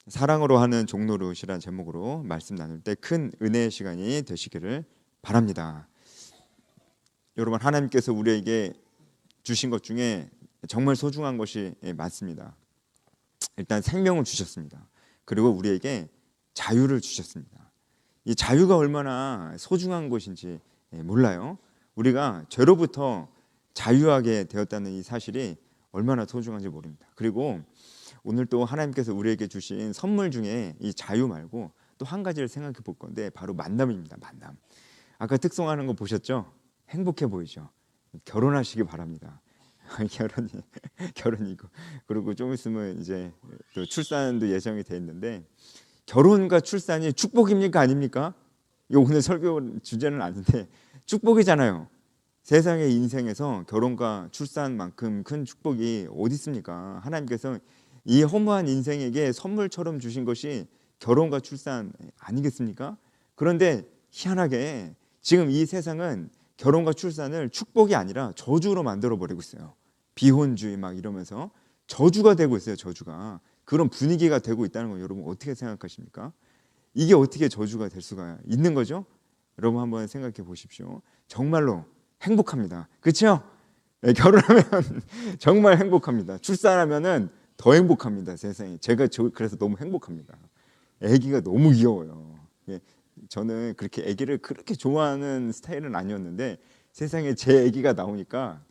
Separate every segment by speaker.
Speaker 1: 사랑으로 하는 종노릇이라는 제목으로 말씀 나눌 때 큰 은혜의 시간이 되시기를 바랍니다. 여러분, 하나님께서 우리에게 주신 것 중에 정말 소중한 것이 많습니다. 일단 생명을 주셨습니다. 그리고 우리에게 자유를 주셨습니다. 이 자유가 얼마나 소중한 것인지 몰라요. 우리가 죄로부터 자유하게 되었다는 이 사실이 얼마나 소중한지 모릅니다. 그리고 오늘 또 하나님께서 우리에게 주신 선물 중에 이 자유 말고 또 한 가지를 생각해 볼 건데 바로 만남입니다. 만남. 아까 특송하는 거 보셨죠? 행복해 보이죠? 결혼하시기 바랍니다. 결혼이고, 그리고 좀 있으면 이제 또 출산도 예정이 돼 있는데, 결혼과 출산이 축복입니까 아닙니까? 이거 오늘 설교 주제는 아닌데 축복이잖아요. 세상의 인생에서 결혼과 출산만큼 큰 축복이 어디 있습니까? 하나님께서 이 허무한 인생에게 선물처럼 주신 것이 결혼과 출산 아니겠습니까? 그런데 희한하게 지금 이 세상은 결혼과 출산을 축복이 아니라 저주로 만들어 버리고 있어요. 비혼주의 막 이러면서 저주가 되고 있어요. 저주가. 그런 분위기가 되고 있다는 거 여러분 어떻게 생각하십니까? 이게 어떻게 저주가 될 수가 있는 거죠? 여러분 한번 생각해 보십시오. 정말로 행복합니다. 그렇죠? 네, 결혼하면 정말 행복합니다. 출산하면은 더 행복합니다. 세상에. 제가 그래서 너무 행복합니다. 아기가 너무 귀여워요. 예, 저는 그렇게 아기를 그렇게 좋아하는 스타일은 아니었는데 세상에 제 아기가 나오니까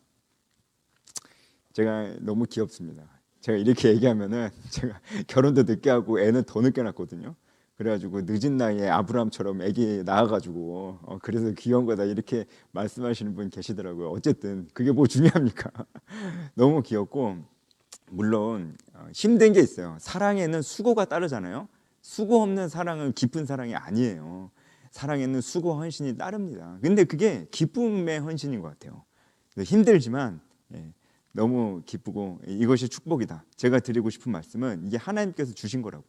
Speaker 1: 제가 너무 귀엽습니다. 제가 이렇게 얘기하면은 제가 결혼도 늦게 하고 애는 더 늦게 낳았거든요. 그래가지고 늦은 나이에 아브라함처럼 아기 낳아가지고 그래서 귀여운 거다 이렇게 말씀하시는 분 계시더라고요. 어쨌든 그게 뭐 중요합니까? 너무 귀엽고 물론 힘든 게 있어요. 사랑에는 수고가 따르잖아요. 수고 없는 사랑은 깊은 사랑이 아니에요. 사랑에는 수고와 헌신이 따릅니다. 근데 그게 기쁨의 헌신인 것 같아요. 힘들지만 너무 기쁘고 이것이 축복이다. 제가 드리고 싶은 말씀은 이게 하나님께서 주신 거라고요.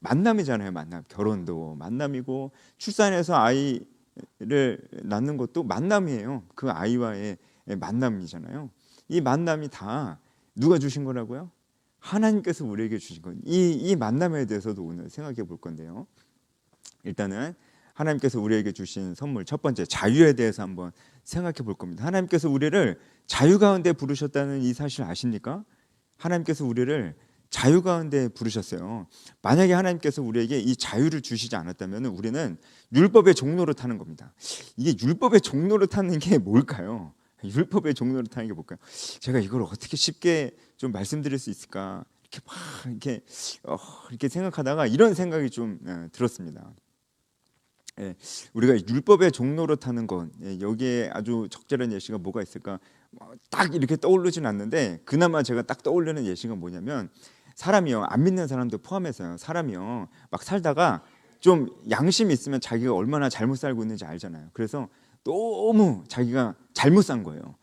Speaker 1: 만남이잖아요. 만남. 결혼도 만남이고 출산해서 아이를 낳는 것도 만남이에요. 그 아이와의 만남이잖아요. 이 만남이 다 누가 주신 거라고요? 하나님께서 우리에게 주신 것. 이 만남에 대해서도 오늘 생각해 볼 건데요. 일단은 하나님께서 우리에게 주신 선물 첫 번째 자유에 대해서 한번 생각해 볼 겁니다. 하나님께서 우리를 자유 가운데 부르셨다는 이 사실 아십니까? 하나님께서 우리를 자유 가운데 부르셨어요. 만약에 하나님께서 우리에게 이 자유를 주시지 않았다면 우리는 율법의 종로로 타는 겁니다. 이게 율법의 종로로 타는 게 뭘까요? 율법의 종로로 타는 게 뭘까요? 제가 이걸 어떻게 쉽게 좀 말씀드릴 수 있을까? 이렇게 막 이렇게 생각하다가 이런 생각이 좀 들었습니다. 우리가 율법의 종로로 타는 것, 여기에 아주 적절한 예시가 뭐가 있을까? 딱 이렇게 떠오르진 않는데 그나마 제가 딱 떠올리는 예시가 뭐냐면 사람이요, 안 믿는 사람도 포함해서요, 사람이요 막 살다가 좀 양심이 있으면 자기가 얼마나 잘못 살고 있는지 알잖아요. 그래서 너무 자기가 잘못 산 거예요.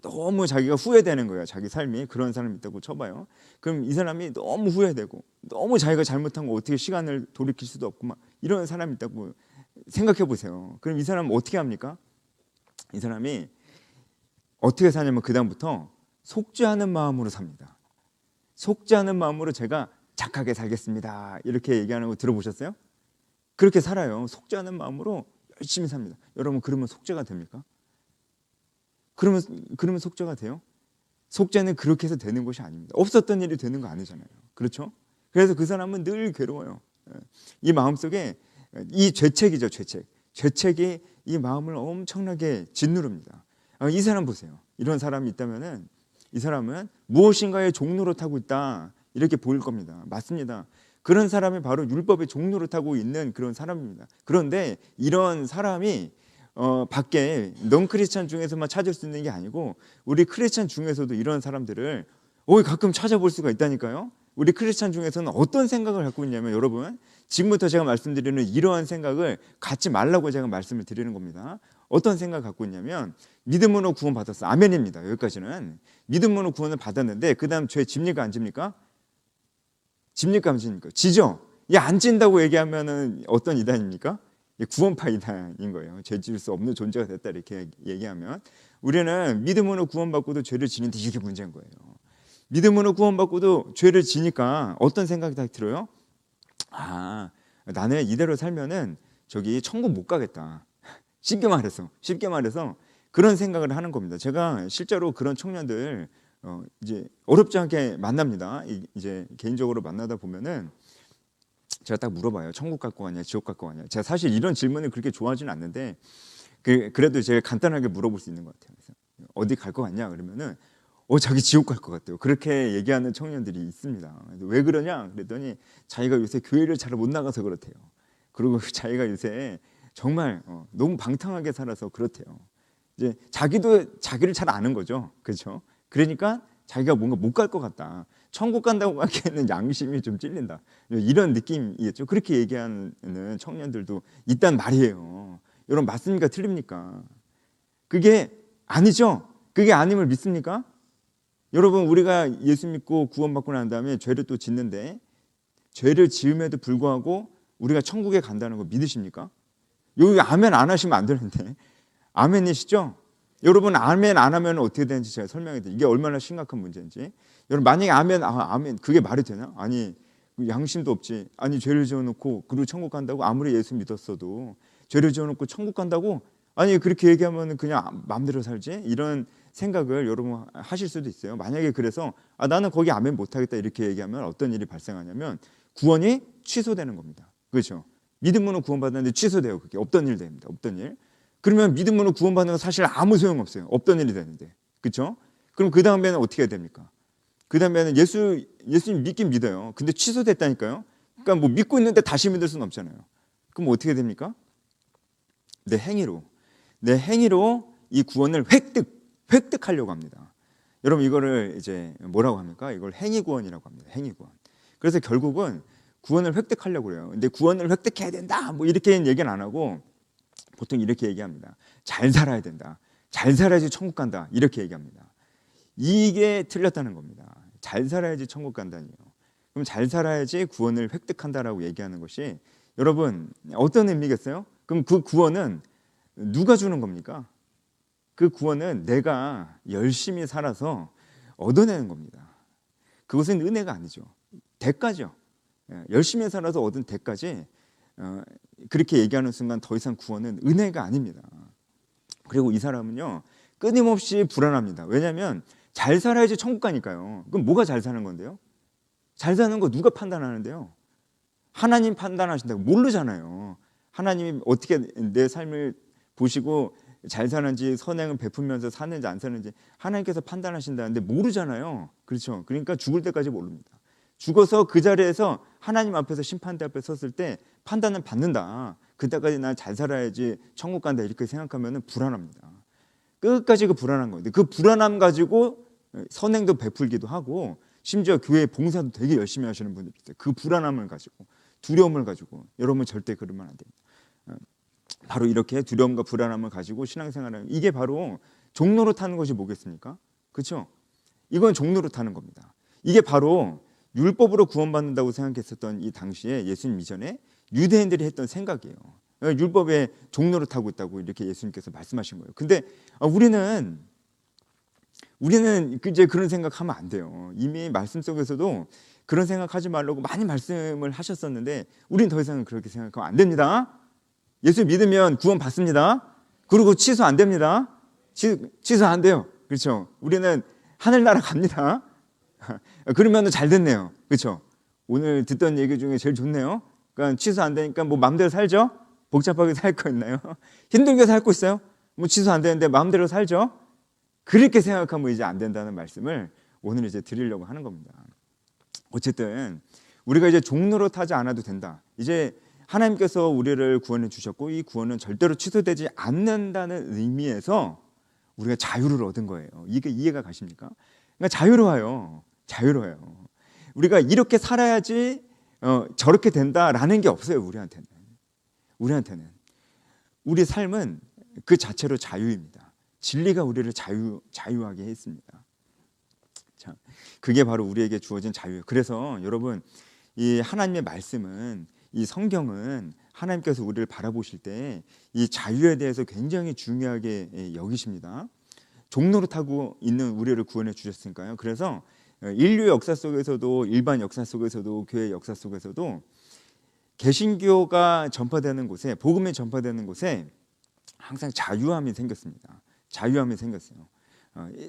Speaker 1: 너무 자기가 후회되는 거예요. 자기 삶이. 그런 사람이 있다고 쳐봐요. 그럼 이 사람이 너무 후회되고 너무 자기가 잘못한 거 어떻게 시간을 돌이킬 수도 없고 막 이런 사람이 있다고 생각해 보세요. 그럼 이 사람은 어떻게 합니까? 이 사람이 어떻게 사냐면 그다음부터 속죄 하는 마음으로 삽니다. 속죄 하는 마음으로 제가 착하게 살겠습니다. 이렇게 얘기하는 거 들어보셨어요? 그렇게 살아요. 속죄 하는 마음으로 열심히 삽니다. 여러분, 그러면 속죄가 됩니까? 그러면 속죄가 돼요? 속죄는 그렇게 해서 되는 것이 아닙니다. 없었던 일이 되는 거 아니잖아요. 그렇죠? 그래서 그 사람은 늘 괴로워요. 이 마음속에 이 죄책이죠. 죄책이 이 마음을 엄청나게 짓누릅니다. 이 사람 보세요. 이런 사람이 있다면은 이 사람은 무엇인가의 종로로 타고 있다 이렇게 보일 겁니다. 맞습니다. 그런 사람이 바로 율법의 종로로 타고 있는 그런 사람입니다. 그런데 이런 사람이 밖에 넌 크리스찬 중에서만 찾을 수 있는 게 아니고 우리 크리스찬 중에서도 이런 사람들을 가끔 찾아볼 수가 있다니까요. 우리 크리스찬 중에서는 어떤 생각을 갖고 있냐면 여러분, 지금부터 제가 말씀드리는 이러한 생각을 갖지 말라고 제가 말씀을 드리는 겁니다. 어떤 생각을 갖고 있냐면 믿음으로 구원 받았어. 아멘입니다. 여기까지는 믿음으로 구원을 받았는데 그 다음 죄 집니까 안 집니까? 집니까 안 집니까? 지죠. 안 진다고 얘기하면은 어떤 이단입니까? 구원파 이단인 거예요. 죄 지을 수 없는 존재가 됐다 이렇게 얘기하면 우리는 믿음으로 구원받고도 죄를 지는데 이게 문제인 거예요. 믿음으로 구원받고도 죄를 지니까 어떤 생각이 다 들어요? 아, 나는 이대로 살면은 저기 천국 못 가겠다. 쉽게 말해서 그런 생각을 하는 겁니다. 제가 실제로 그런 청년들 이제 어렵지 않게 만납니다. 이제 개인적으로 만나다 보면은 제가 딱 물어봐요. 천국 갈 거 아니야, 지옥 갈 거 아니야. 제가 사실 이런 질문을 그렇게 좋아하지는 않는데 그래도 제가 간단하게 물어볼 수 있는 것 같아요. 그래서 어디 갈 거 같냐 그러면은 자기 지옥 갈 것 같대요. 그렇게 얘기하는 청년들이 있습니다. 왜 그러냐 그랬더니 자기가 요새 교회를 잘 못 나가서 그렇대요. 그리고 자기가 요새 정말 너무 방탕하게 살아서 그렇대요. 이제 자기도 자기를 잘 아는 거죠. 그렇죠? 그러니까 자기가 뭔가 못 갈 것 같다. 천국 간다고 하기에는 양심이 좀 찔린다. 이런 느낌이겠죠. 그렇게 얘기하는 청년들도 있단 말이에요. 여러분 맞습니까? 틀립니까? 그게 아니죠. 그게 아님을 믿습니까? 여러분 우리가 예수 믿고 구원받고 난 다음에 죄를 또 짓는데 죄를 지음에도 불구하고 우리가 천국에 간다는 거 믿으십니까? 여기 아멘 안 하시면 안 되는데 아멘이시죠? 여러분 아멘 안 하면 어떻게 되는지 제가 설명해 드릴게요. 이게 얼마나 심각한 문제인지. 여러분 만약에 아멘 그게 말이 되나? 아니 양심도 없지. 아니 죄를 지어놓고 그리고 천국 간다고 아무리 예수 믿었어도 죄를 지어놓고 천국 간다고? 아니 그렇게 얘기하면 그냥 마음대로 살지? 이런 생각을 여러분 하실 수도 있어요. 만약에 그래서 나는 거기 아멘 못하겠다 이렇게 얘기하면 어떤 일이 발생하냐면 구원이 취소되는 겁니다. 그렇죠? 믿음으로 구원받았는데 취소돼요. 그게 없던 일 됩니다. 없던 일. 그러면 믿음으로 구원받는 건 사실 아무 소용없어요. 없던 일이 되는데. 그렇죠? 그럼 그 다음에는 어떻게 해야 됩니까? 그 다음에는 예수님 믿긴 믿어요. 근데 취소됐다니까요. 그러니까 뭐 믿고 있는데 다시 믿을 수는 없잖아요. 그럼 어떻게 됩니까? 내 행위로 이 구원을 획득하려고 합니다. 여러분 이거를 이제 뭐라고 합니까? 이걸 행위구원이라고 합니다. 행위구원. 그래서 결국은 구원을 획득하려고 그래요. 근데 구원을 획득해야 된다. 뭐 이렇게 얘기는 안 하고 보통 이렇게 얘기합니다. 잘 살아야 된다. 잘 살아야지 천국 간다. 이렇게 얘기합니다. 이게 틀렸다는 겁니다. 잘 살아야지 천국 간다니요. 그럼 잘 살아야지 구원을 획득한다라고 얘기하는 것이 여러분 어떤 의미겠어요? 그럼 그 구원은 누가 주는 겁니까? 그 구원은 내가 열심히 살아서 얻어내는 겁니다. 그것은 은혜가 아니죠. 대가죠. 열심히 살아서 얻은 대가지 그렇게 얘기하는 순간 더 이상 구원은 은혜가 아닙니다. 그리고 이 사람은요 끊임없이 불안합니다. 왜냐하면 잘 살아야지 천국 가니까요. 그럼 뭐가 잘 사는 건데요? 잘 사는 거 누가 판단하는데요? 하나님 판단하신다고 모르잖아요. 하나님이 어떻게 내 삶을 보시고 잘 사는지 선행을 베풀면서 사는지 안 사는지 하나님께서 판단하신다는데 모르잖아요. 그렇죠? 그러니까 죽을 때까지 모릅니다. 죽어서 그 자리에서 하나님 앞에서 심판대 앞에 섰을 때 판단은 받는다. 그때까지 난 잘 살아야지 천국 간다 이렇게 생각하면 불안합니다. 끝까지 그 불안한 거예요. 그 불안함 가지고 선행도 베풀기도 하고 심지어 교회 봉사도 되게 열심히 하시는 분들이 있어요. 그 불안함을 가지고 두려움을 가지고 여러분 절대 그러면 안 됩니다. 바로 이렇게 두려움과 불안함을 가지고 신앙생활을 이게 바로 종로로 타는 것이 뭐겠습니까? 그렇죠? 이건 종로로 타는 겁니다. 이게 바로 율법으로 구원받는다고 생각했었던 이 당시에 예수님 이전에 유대인들이 했던 생각이에요. 율법의 종로를 타고 있다고 이렇게 예수님께서 말씀하신 거예요. 근데 우리는 이제 그런 생각하면 안 돼요. 이미 말씀 속에서도 그런 생각하지 말라고 많이 말씀을 하셨었는데 우리는 더 이상 그렇게 생각하면 안 됩니다. 예수 믿으면 구원 받습니다. 그리고 취소 안 됩니다. 취소 안 돼요. 그렇죠? 우리는 하늘나라 갑니다. 그러면 잘 됐네요. 그렇죠? 오늘 듣던 얘기 중에 제일 좋네요. 그러니까 취소 안 되니까 뭐 마음대로 살죠? 복잡하게 살 거 있나요? 힘들게 살고 있어요? 뭐 취소 안 되는데 마음대로 살죠? 그렇게 생각하면 이제 안 된다는 말씀을 오늘 이제 드리려고 하는 겁니다. 어쨌든 우리가 이제 종로로 타지 않아도 된다. 이제 하나님께서 우리를 구원해 주셨고 이 구원은 절대로 취소되지 않는다는 의미에서 우리가 자유를 얻은 거예요. 이게 이해가 가십니까? 그러니까 자유로워요. 우리가 이렇게 살아야지 저렇게 된다라는 게 없어요. 우리한테는 우리 삶은 그 자체로 자유입니다. 진리가 우리를 자유하게 했습니다. 자, 그게 바로 우리에게 주어진 자유예요. 그래서 여러분 이 하나님의 말씀은 이 성경은 하나님께서 우리를 바라보실 때 이 자유에 대해서 굉장히 중요하게 여기십니다. 종로로 타고 있는 우리를 구원해 주셨으니까요. 그래서 인류 역사 속에서도 일반 역사 속에서도 교회 역사 속에서도 개신교가 전파되는 곳에, 복음이 전파되는 곳에 항상 자유함이 생겼습니다. 자유함이 생겼어요.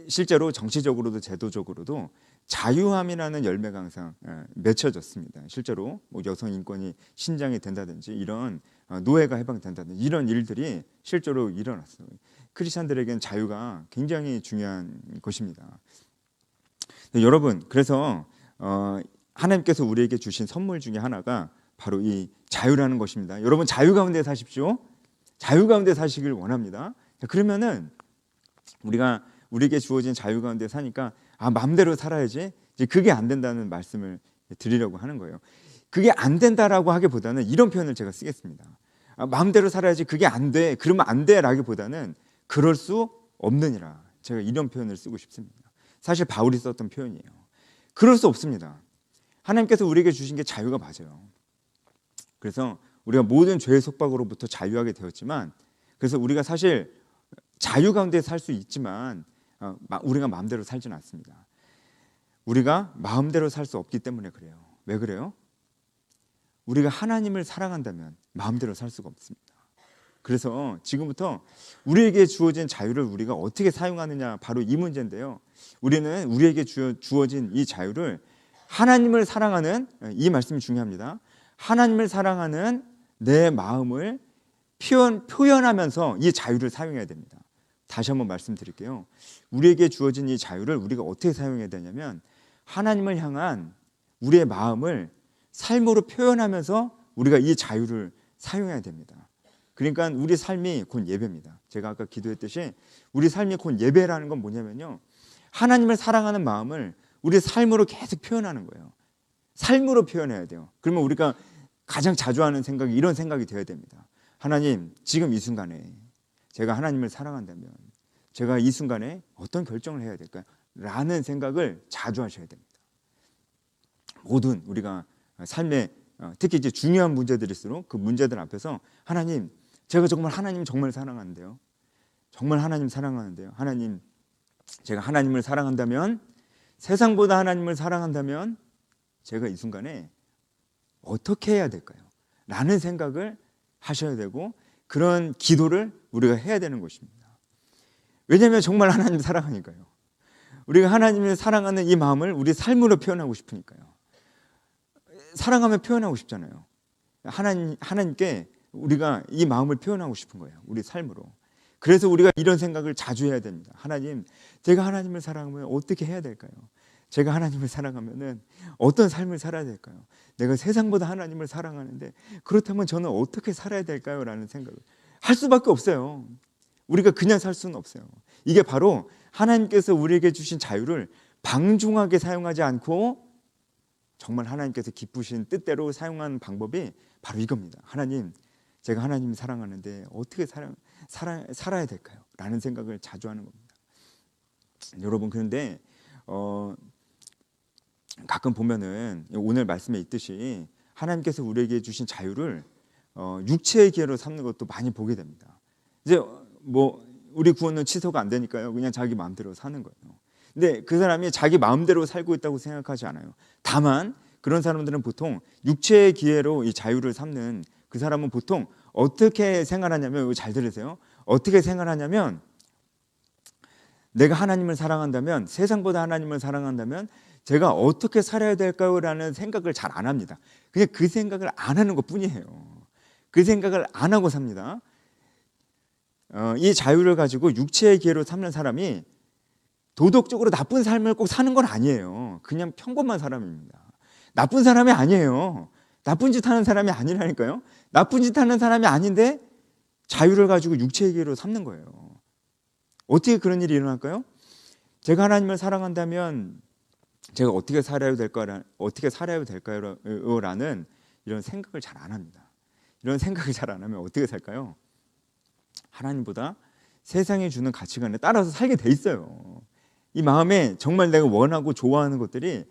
Speaker 1: 실제로 정치적으로도 제도적으로도 자유함이라는 열매가 항상 맺혀졌습니다. 실제로 뭐 여성 인권이 신장이 된다든지 이런 노예가 해방된다든지 이런 일들이 실제로 일어났어요. 크리스천들에게는 자유가 굉장히 중요한 것입니다. 여러분, 그래서 하나님께서 우리에게 주신 선물 중에 하나가 바로 이 자유라는 것입니다. 여러분, 자유 가운데 사십시오. 자유 가운데 사시길 원합니다. 그러면은 우리에게 주어진 자유 가운데 사니까 마음대로 살아야지, 이제 그게 안 된다는 말씀을 드리려고 하는 거예요. 그게 안 된다라고 하기보다는 이런 표현을 제가 쓰겠습니다. 마음대로 살아야지, 그게 안 돼, 그러면 안 돼라기보다는 그럴 수 없느니라. 제가 이런 표현을 쓰고 싶습니다. 사실 바울이 썼던 표현이에요. 그럴 수 없습니다. 하나님께서 우리에게 주신 게 자유가 맞아요. 그래서 우리가 모든 죄의 속박으로부터 자유하게 되었지만, 그래서 우리가 사실 자유 가운데 살 수 있지만 우리가 마음대로 살지는 않습니다. 우리가 마음대로 살 수 없기 때문에 그래요. 왜 그래요? 우리가 하나님을 사랑한다면 마음대로 살 수가 없습니다. 그래서 지금부터 우리에게 주어진 자유를 우리가 어떻게 사용하느냐, 바로 이 문제인데요. 우리는 우리에게 주어진 이 자유를 하나님을 사랑하는, 이 말씀이 중요합니다. 하나님을 사랑하는 내 마음을 표현하면서 이 자유를 사용해야 됩니다. 다시 한번 말씀드릴게요. 우리에게 주어진 이 자유를 우리가 어떻게 사용해야 되냐면, 하나님을 향한 우리의 마음을 삶으로 표현하면서 우리가 이 자유를 사용해야 됩니다. 그러니까 우리 삶이 곧 예배입니다. 제가 아까 기도했듯이 우리 삶이 곧 예배라는 건 뭐냐면요, 하나님을 사랑하는 마음을 우리 삶으로 계속 표현하는 거예요. 삶으로 표현해야 돼요. 그러면 우리가 가장 자주 하는 생각이 이런 생각이 되어야 됩니다. 하나님, 지금 이 순간에 제가 하나님을 사랑한다면 제가 이 순간에 어떤 결정을 해야 될까요? 라는 생각을 자주 하셔야 됩니다. 모든 우리가 삶에 특히 이제 중요한 문제들일수록 그 문제들 앞에서 하나님, 제가 정말 하나님 정말 사랑하는데요. 정말 하나님 사랑하는데요. 하나님, 제가 하나님을 사랑한다면, 세상보다 하나님을 사랑한다면 제가 이 순간에 어떻게 해야 될까요? 라는 생각을 하셔야 되고, 그런 기도를 우리가 해야 되는 것입니다. 왜냐하면 정말 하나님 사랑하니까요. 우리가 하나님을 사랑하는 이 마음을 우리 삶으로 표현하고 싶으니까요. 사랑하면 표현하고 싶잖아요. 하나님께 우리가 이 마음을 표현하고 싶은 거예요. 우리 삶으로. 그래서 우리가 이런 생각을 자주 해야 됩니다. 하나님, 제가 하나님을 사랑하면 어떻게 해야 될까요? 제가 하나님을 사랑하면은 어떤 삶을 살아야 될까요? 내가 세상보다 하나님을 사랑하는데 그렇다면 저는 어떻게 살아야 될까요? 라는 생각을 할 수밖에 없어요. 우리가 그냥 살 수는 없어요. 이게 바로 하나님께서 우리에게 주신 자유를 방종하게 사용하지 않고 정말 하나님께서 기쁘신 뜻대로 사용하는 방법이 바로 이겁니다. 하나님, 제가 하나님을 사랑하는데 어떻게 살아야 될까요? 라는 생각을 자주 하는 겁니다. 여러분, 그런데 가끔 보면은 오늘 말씀에 있듯이 하나님께서 우리에게 주신 자유를 육체의 기회로 삼는 것도 많이 보게 됩니다. 이제 뭐 우리 구원은 취소가 안 되니까요, 그냥 자기 마음대로 사는 거예요. 근데 그 사람이 자기 마음대로 살고 있다고 생각하지 않아요. 다만 그런 사람들은 보통 육체의 기회로 이 자유를 삼는 그 사람은 보통 어떻게 생활하냐면, 이거 잘 들으세요. 어떻게 생활하냐면, 내가 하나님을 사랑한다면, 세상보다 하나님을 사랑한다면 제가 어떻게 살아야 될까요? 라는 생각을 잘 안 합니다. 그냥 그 생각을 안 하는 것 뿐이에요. 그 생각을 안 하고 삽니다. 이 자유를 가지고 육체의 기회로 삼는 사람이 도덕적으로 나쁜 삶을 꼭 사는 건 아니에요. 그냥 평범한 사람입니다. 나쁜 사람이 아니에요. 나쁜 짓 하는 사람이 아니라니까요. 나쁜 짓 하는 사람이 아닌데 자유를 가지고 육체의 기회로 삼는 거예요. 어떻게 그런 일이 일어날까요? 제가 하나님을 사랑한다면 제가 어떻게 살아야 될까요? 라는 이런 생각을 잘 안 합니다. 이런 생각을 잘 안 하면 어떻게 살까요? 하나님보다 세상이 주는 가치관에 따라서 살게 돼 있어요. 이 마음에 정말 내가 원하고 좋아하는 것들이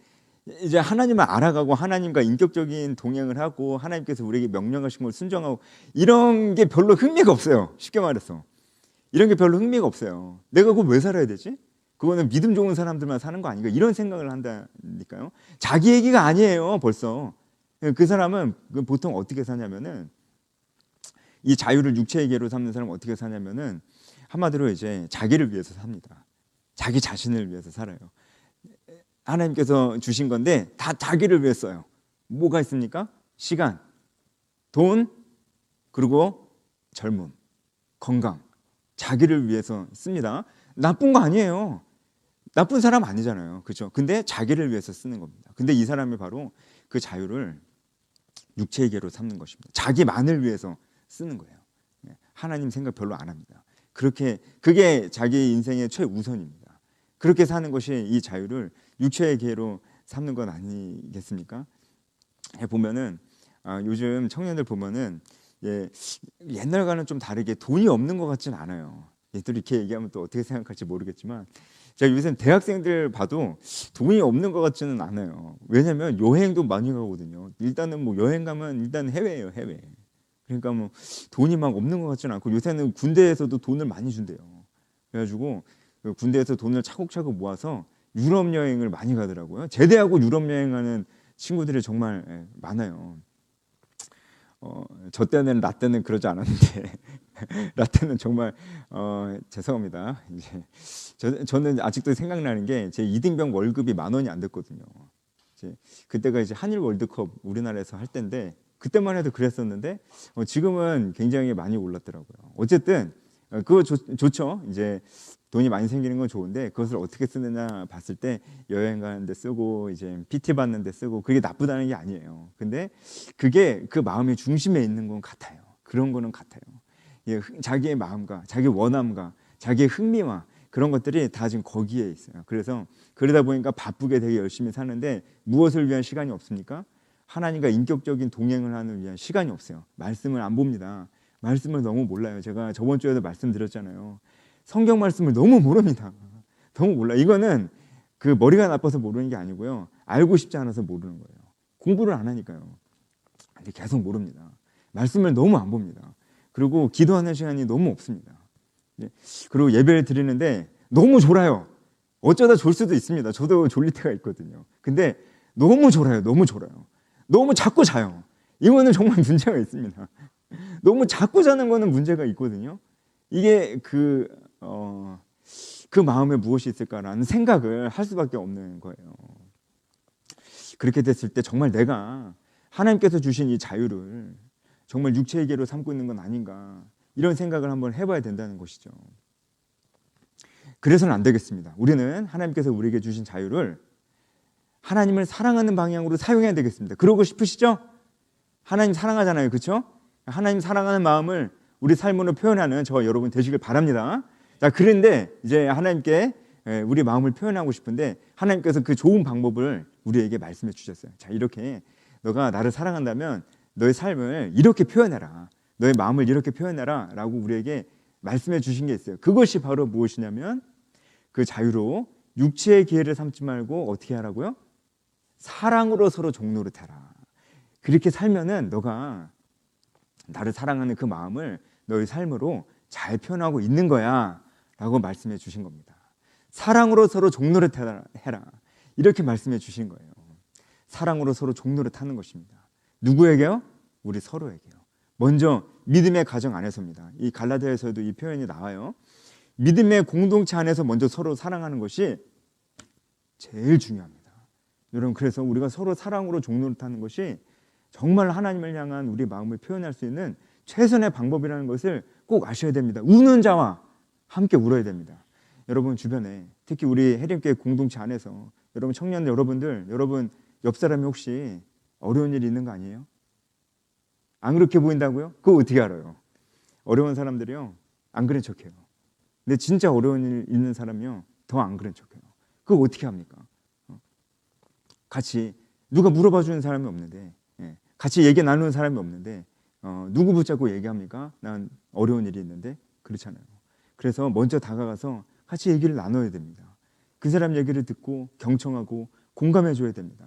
Speaker 1: 이제 하나님을 알아가고 하나님과 인격적인 동행을 하고 하나님께서 우리에게 명령하신 걸 순종하고, 이런 게 별로 흥미가 없어요. 쉽게 말해서 이런 게 별로 흥미가 없어요. 내가 그거 왜 살아야 되지? 그거는 믿음 좋은 사람들만 사는 거 아닌가, 이런 생각을 한다니까요. 자기 얘기가 아니에요. 벌써 그 사람은 보통 어떻게 사냐면은 이 자유를 육체의 계로 삼는 사람은 어떻게 사냐면은 한마디로 이제 자기를 위해서 삽니다. 자기 자신을 위해서 살아요. 하나님께서 주신 건데 다 자기를 위해 써요. 뭐가 있습니까? 시간, 돈, 그리고 젊음, 건강, 자기를 위해서 씁니다. 나쁜 거 아니에요. 나쁜 사람 아니잖아요. 그렇죠? 근데 자기를 위해서 쓰는 겁니다. 근데 이 사람이 바로 그 자유를 육체의 계로 삼는 것입니다. 자기만을 위해서 쓰는 거예요. 하나님 생각 별로 안 합니다. 그게 자기 인생의 최우선입니다. 그렇게 사는 것이 이 자유를 육체의 계로 삼는 건 아니겠습니까? 보면은 요즘 청년들 보면은 옛날과는 좀 다르게 돈이 없는 것 같진 않아요. 또 이렇게 얘기하면 또 어떻게 생각할지 모르겠지만 제가 요새 대학생들 봐도 돈이 없는 것 같지는 않아요. 왜냐하면 여행도 많이 가거든요. 일단은 뭐 여행 가면 일단 해외예요, 해외. 그러니까 뭐 돈이 막 없는 것 같지는 않고 요새는 군대에서도 돈을 많이 준대요. 그래가지고 그 군대에서 돈을 차곡차곡 모아서 유럽 여행을 많이 가더라고요. 제대하고 유럽 여행하는 친구들이 정말 많아요. 저 때는 나 때는 그러지 않았는데 나 때는 정말 죄송합니다. 이제 저는 아직도 생각나는 게 제 이등병 월급이 10,000원이 안 됐거든요. 그때가 이제 한일 월드컵 우리나라에서 할 때인데 그때만 해도 그랬었는데 지금은 굉장히 많이 올랐더라고요. 어쨌든 그거 좋죠. 이제 돈이 많이 생기는 건 좋은데 그것을 어떻게 쓰느냐 봤을 때 여행 가는데 쓰고 이제 PT 받는데 쓰고 그게 나쁘다는 게 아니에요. 근데 그게 그 마음의 중심에 있는 건 같아요. 그런 거는 같아요. 자기의 마음과 자기 원함과 자기의 흥미와 그런 것들이 다 지금 거기에 있어요. 그래서 그러다 보니까 바쁘게 되게 열심히 사는데 무엇을 위한 시간이 없습니까? 하나님과 인격적인 동행을 하는 위한 시간이 없어요. 말씀을 안 봅니다. 말씀을 너무 몰라요. 제가 저번 주에도 말씀드렸잖아요. 성경 말씀을 너무 모릅니다. 너무 몰라. 이거는 그 머리가 나빠서 모르는 게 아니고요. 알고 싶지 않아서 모르는 거예요. 공부를 안 하니까요. 근데 계속 모릅니다. 말씀을 너무 안 봅니다. 그리고 기도하는 시간이 너무 없습니다. 그리고 예배를 드리는데 너무 졸아요. 어쩌다 졸 수도 있습니다. 저도 졸릴 때가 있거든요. 근데 너무 졸아요. 너무 졸아요. 너무 자꾸 자요. 이거는 정말 문제가 있습니다. 너무 자꾸 자는 거는 문제가 있거든요. 이게 그 마음에 무엇이 있을까라는 생각을 할 수밖에 없는 거예요. 그렇게 됐을 때 정말 내가 하나님께서 주신 이 자유를 정말 육체의 계로 삼고 있는 건 아닌가 이런 생각을 한번 해봐야 된다는 것이죠. 그래서는 안 되겠습니다. 우리는 하나님께서 우리에게 주신 자유를 하나님을 사랑하는 방향으로 사용해야 되겠습니다. 그러고 싶으시죠? 하나님 사랑하잖아요. 그렇죠? 하나님 사랑하는 마음을 우리 삶으로 표현하는 저 여러분 되시길 바랍니다. 자, 그런데 이제 하나님께 우리 마음을 표현하고 싶은데 하나님께서 그 좋은 방법을 우리에게 말씀해 주셨어요. 자, 이렇게 너가 나를 사랑한다면 너의 삶을 이렇게 표현해라. 너의 마음을 이렇게 표현해라 라고 우리에게 말씀해 주신 게 있어요. 그것이 바로 무엇이냐면 그 자유로 육체의 기회를 삼지 말고 어떻게 하라고요? 사랑으로 서로 종노릇해라. 그렇게 살면은 너가 나를 사랑하는 그 마음을 너의 삶으로 잘 표현하고 있는 거야 라고 말씀해 주신 겁니다. 사랑으로 서로 종노릇해라 이렇게 말씀해 주신 거예요. 사랑으로 서로 종노릇하는 것입니다. 누구에게요? 우리 서로에게요. 먼저 믿음의 가정 안에서입니다. 이 갈라디아에서도 이 표현이 나와요. 믿음의 공동체 안에서 먼저 서로 사랑하는 것이 제일 중요합니다. 여러분, 그래서 우리가 서로 사랑으로 종노릇하는 것이 정말 하나님을 향한 우리 마음을 표현할 수 있는 최선의 방법이라는 것을 꼭 아셔야 됩니다. 우는 자와 함께 울어야 됩니다. 여러분 주변에 특히 우리 해림교회 공동체 안에서 여러분 청년 여러분들, 여러분 옆 사람이 혹시 어려운 일이 있는 거 아니에요? 안 그렇게 보인다고요? 그거 어떻게 알아요? 어려운 사람들이요 안 그런 척해요. 근데 진짜 어려운 일 있는 사람이요 더 안 그런 척해요. 그거 어떻게 합니까? 같이 누가 물어봐 주는 사람이 없는데, 같이 얘기 나누는 사람이 없는데 누구 붙잡고 얘기합니까? 난 어려운 일이 있는데. 그렇잖아요. 그래서 먼저 다가가서 같이 얘기를 나눠야 됩니다. 그 사람 얘기를 듣고 경청하고 공감해 줘야 됩니다.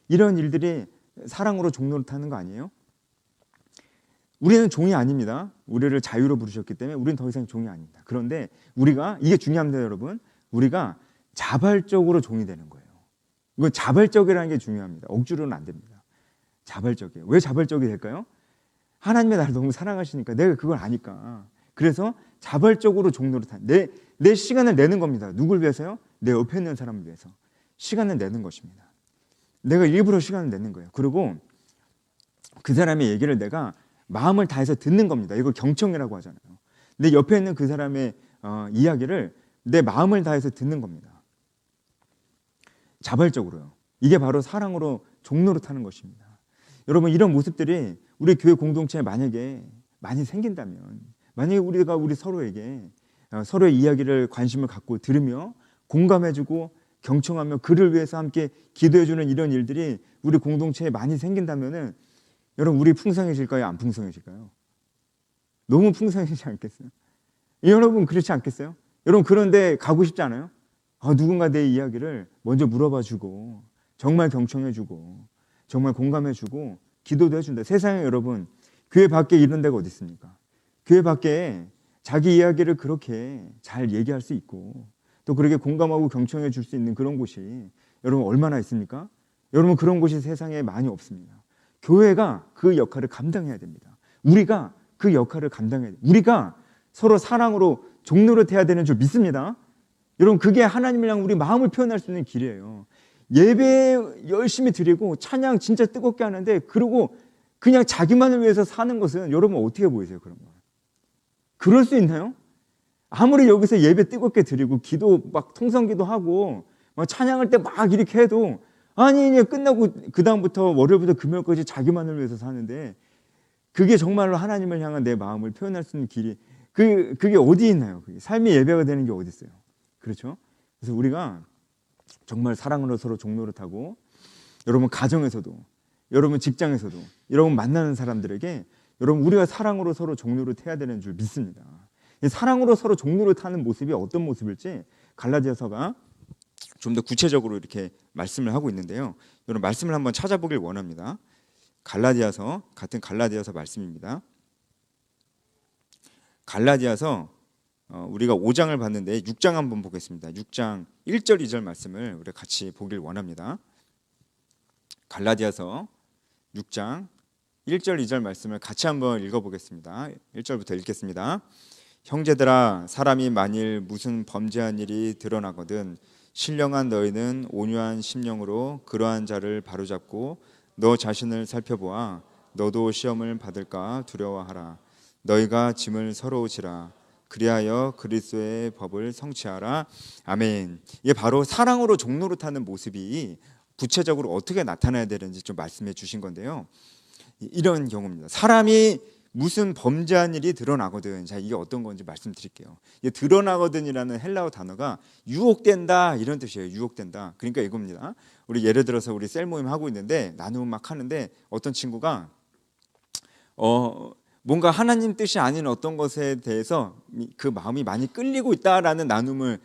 Speaker 1: 이런 일들이 사랑으로 종노릇하는 거 아니에요? 우리는 종이 아닙니다. 우리를 자유로 부르셨기 때문에 우리는 더 이상 종이 아닙니다. 그런데 우리가, 이게 중요합니다, 여러분. 우리가 자발적으로 종이 되는 거예요. 이건 자발적이라는 게 중요합니다. 억지로는 안 됩니다. 자발적이에요. 왜 자발적이 될까요? 하나님이 나를 너무 사랑하시니까, 내가 그걸 아니까. 그래서 자발적으로 종로를 내 시간을 내는 겁니다. 누굴 위해서요? 내 옆에 있는 사람을 위해서 시간을 내는 것입니다. 내가 일부러 시간을 내는 거예요. 그리고 그 사람의 얘기를 내가 마음을 다해서 듣는 겁니다. 이걸 경청이라고 하잖아요. 내 옆에 있는 그 사람의 이야기를 내 마음을 다해서 듣는 겁니다. 자발적으로요. 이게 바로 사랑으로 종로를 타는 것입니다. 여러분, 이런 모습들이 우리 교회 공동체에 만약에 많이 생긴다면, 만약에 우리가 우리 서로에게 서로의 이야기를 관심을 갖고 들으며 공감해주고 경청하며 그를 위해서 함께 기도해주는 이런 일들이 우리 공동체에 많이 생긴다면은, 여러분, 우리 풍성해질까요? 안 풍성해질까요? 너무 풍성해지지 않겠어요? 여러분, 그렇지 않겠어요? 여러분, 그런데 가고 싶지 않아요? 누군가 내 이야기를 먼저 물어봐주고 정말 경청해주고 정말 공감해주고 기도도 해준다. 세상에 여러분, 교회 밖에 이런 데가 어디 있습니까? 교회 밖에 자기 이야기를 그렇게 잘 얘기할 수 있고 또 그렇게 공감하고 경청해 줄 수 있는 그런 곳이 여러분 얼마나 있습니까? 여러분, 그런 곳이 세상에 많이 없습니다. 교회가 그 역할을 감당해야 됩니다. 우리가 그 역할을 감당해야 됩니다. 우리가 서로 사랑으로 종로를 해야 되는 줄 믿습니다. 여러분, 그게 하나님을 향한 우리 마음을 표현할 수 있는 길이에요. 예배 열심히 드리고 찬양 진짜 뜨겁게 하는데, 그리고 그냥 자기만을 위해서 사는 것은 여러분 어떻게 보이세요? 그런 거 그럴 수 있나요? 아무리 여기서 예배 뜨겁게 드리고 기도 막 통성기도 하고 막 찬양할 때 막 이렇게 해도, 아니 끝나고 그 다음부터 월요일부터 금요일까지 자기만을 위해서 사는데, 그게 정말로 하나님을 향한 내 마음을 표현할 수 있는 길이 그게 어디 있나요? 그게 삶의 예배가 되는 게 어디 있어요? 그렇죠? 그래서 우리가 정말 사랑으로 서로 종로를 타고, 여러분 가정에서도, 여러분 직장에서도, 여러분 만나는 사람들에게 여러분 우리가 사랑으로 서로 종로를 타야 되는 줄 믿습니다. 사랑으로 서로 종로를 타는 모습이 어떤 모습일지 갈라디아서가 좀 더 구체적으로 이렇게 말씀을 하고 있는데요. 여러분, 말씀을 한번 찾아보길 원합니다. 갈라디아서, 같은 갈라디아서 말씀입니다. 갈라디아서 우리가 5장을 봤는데 6장 한번 보겠습니다. 6장 1절 2절 말씀을 우리 같이 보길 원합니다. 갈라디아서 6장 1절 2절 말씀을 같이 한번 읽어보겠습니다. 1절부터 읽겠습니다. 형제들아, 사람이 만일 무슨 범죄한 일이 드러나거든 신령한 너희는 온유한 심령으로 그러한 자를 바로잡고 너 자신을 살펴보아 너도 시험을 받을까 두려워하라. 너희가 짐을 서로 지라. 그리하여 그리스도의 법을 성취하라. 아멘. 이게 바로 사랑으로 종로를 타는 모습이 구체적으로 어떻게 나타나야 되는지 좀 말씀해 주신 건데요. 이런 경우입니다. 사람이 무슨 범죄한 일이 드러나거든. 자, 이게 어떤 건지 말씀드릴게요. 이게 드러나거든이라는 헬라어 단어가 유혹된다 이런 뜻이에요. 유혹된다. 그러니까 이겁니다. 우리 예를 들어서 우리 셀 모임 하고 있는데 나누면 막 하는데 어떤 친구가 뭔가 하나님 뜻이 아닌 어떤 것에 대해서 그 마음이 많이 끌리고 있다라는 나눔을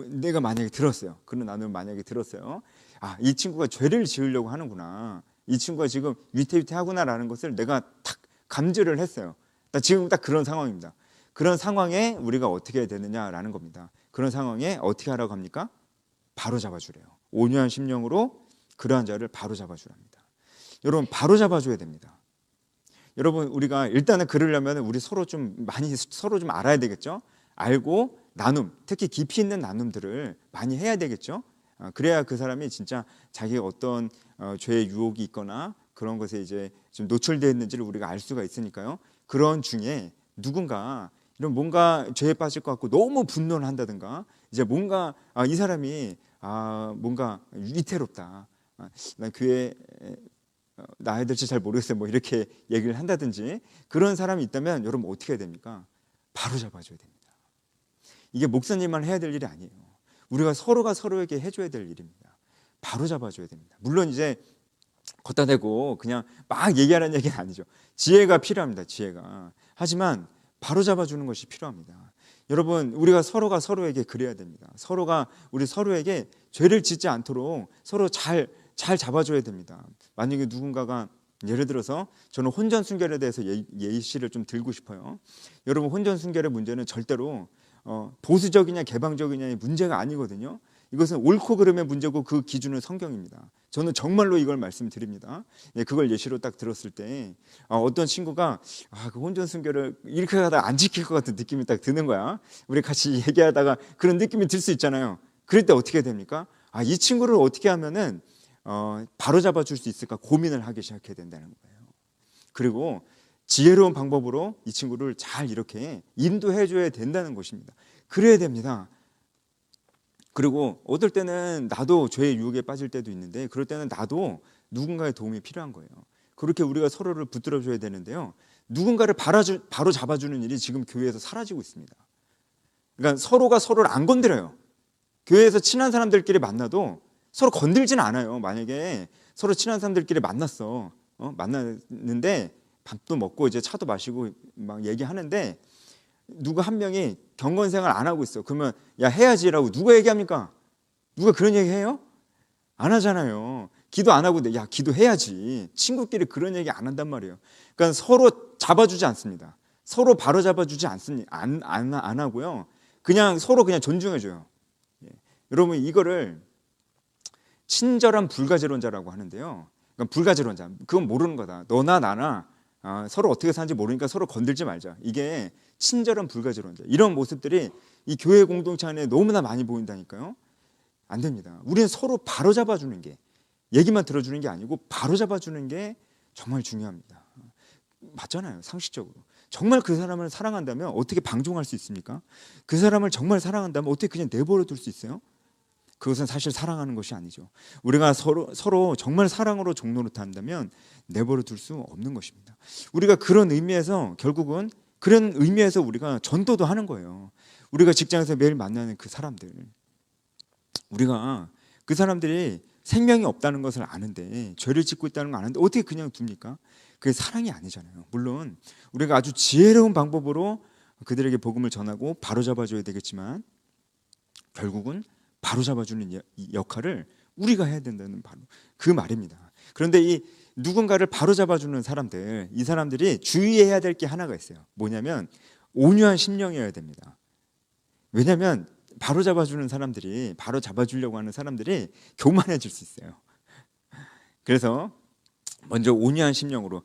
Speaker 1: 내가 만약에 들었어요. 그런 나눔을 만약에 들었어요. 이 친구가 죄를 지으려고 하는구나. 이 친구가 지금 위태위태하구나라는 것을 내가 탁 감지를 했어요. 지금 딱 그런 상황입니다. 그런 상황에 우리가 어떻게 해야 되느냐라는 겁니다. 그런 상황에 어떻게 하라고 합니까? 바로 잡아주래요. 온유한 심령으로 그러한 자를 바로 잡아주랍니다. 여러분, 바로 잡아줘야 됩니다. 여러분, 우리가 일단은 그러려면 우리 서로 좀 알아야 되겠죠. 알고 나눔, 특히 깊이 있는 나눔들을 많이 해야 되겠죠. 그래야 그 사람이 진짜 자기가 어떤 죄의 유혹이 있거나 그런 것에 이제 좀 노출되어 있는지를 우리가 알 수가 있으니까요. 그런 중에 누군가 이런 뭔가 죄에 빠질 것 같고 너무 분노를 한다든가, 이제 뭔가 이 사람이 뭔가 위태롭다. 난 교회 나야 될지 잘 모르겠어요. 뭐 이렇게 얘기를 한다든지 그런 사람이 있다면 여러분 어떻게 해야 됩니까? 바로 잡아줘야 됩니다. 이게 목사님만 해야 될 일이 아니에요. 우리가 서로가 서로에게 해줘야 될 일입니다. 바로 잡아줘야 됩니다. 물론 이제 걷다 대고 그냥 막 얘기하라는 얘기는 아니죠. 지혜가 필요합니다. 지혜가. 하지만 바로 잡아주는 것이 필요합니다. 여러분, 우리가 서로가 서로에게 그래야 됩니다. 서로가 우리 서로에게 죄를 짓지 않도록 서로 잘 잡아줘야 됩니다. 만약에 누군가가, 예를 들어서 저는 혼전 순결에 대해서 예시를 좀 들고 싶어요. 여러분, 혼전 순결의 문제는 절대로 보수적이냐 개방적이냐의 문제가 아니거든요. 이것은 옳고 그름의 문제고 그 기준은 성경입니다. 저는 정말로 이걸 말씀드립니다. 예, 그걸 예시로 딱 들었을 때 어떤 친구가 그 혼전 순결을 이렇게 하다가 안 지킬 것 같은 느낌이 딱 드는 거야. 우리 같이 얘기하다가 그런 느낌이 들 수 있잖아요. 그럴 때 어떻게 됩니까? 이 친구를 어떻게 하면은 바로 잡아줄 수 있을까 고민을 하기 시작해야 된다는 거예요. 그리고 지혜로운 방법으로 이 친구를 잘 이렇게 인도해 줘야 된다는 것입니다. 그래야 됩니다. 그리고 어떨 때는 나도 죄의 유혹에 빠질 때도 있는데 그럴 때는 나도 누군가의 도움이 필요한 거예요. 그렇게 우리가 서로를 붙들어 줘야 되는데요. 누군가를 바로 잡아주는 일이 지금 교회에서 사라지고 있습니다. 그러니까 서로가 서로를 안 건드려요. 교회에서 친한 사람들끼리 만나도 서로 건들지는 않아요. 만약에 서로 친한 사람들끼리 만났는데 밥도 먹고 이제 차도 마시고 막 얘기하는데 누가 한 명이 경건생활 안 하고 있어. 그러면 야 해야지라고 누가 얘기합니까? 누가 그런 얘기 해요? 안 하잖아요. 기도 안 하고 야 기도해야지. 친구끼리 그런 얘기 안 한단 말이에요. 그러니까 서로 잡아주지 않습니다. 서로 바로 잡아주지 않습니다. 안 하고요. 그냥 서로 그냥 존중해줘요. 여러분 이거를 친절한 불가지론자라고 하는데요. 그러니까 불가지론자 그건 모르는 거다. 너나 나나 서로 어떻게 사는지 모르니까 서로 건들지 말자. 이게 친절한 불가지론자. 이런 모습들이 이 교회 공동체 안에 너무나 많이 보인다니까요. 안 됩니다. 우리는 서로 바로 잡아주는 게 얘기만 들어주는 게 아니고 바로 잡아주는 게 정말 중요합니다. 맞잖아요. 상식적으로. 정말 그 사람을 사랑한다면 어떻게 방종할 수 있습니까? 그 사람을 정말 사랑한다면 어떻게 그냥 내버려 둘 수 있어요? 그것은 사실 사랑하는 것이 아니죠. 우리가 서로 정말 사랑으로 종로릇 한다면 내버려 둘 수 없는 것입니다. 우리가 그런 의미에서 결국은 그런 의미에서 우리가 전도도 하는 거예요. 우리가 직장에서 매일 만나는 그 사람들, 우리가 그 사람들이 생명이 없다는 것을 아는데 죄를 짓고 있다는 걸 아는데 어떻게 그냥 둡니까? 그게 사랑이 아니잖아요. 물론 우리가 아주 지혜로운 방법으로 그들에게 복음을 전하고 바로잡아줘야 되겠지만 결국은 바로잡아주는 역할을 우리가 해야 된다는 바로 그 말입니다. 그런데 이 누군가를 바로잡아주는 사람들, 이 사람들이 주의해야 될 게 하나가 있어요. 뭐냐면 온유한 심령이어야 됩니다. 왜냐하면 바로잡아주는 사람들이, 바로잡아주려고 하는 사람들이 교만해질 수 있어요. 그래서 먼저 온유한 심령으로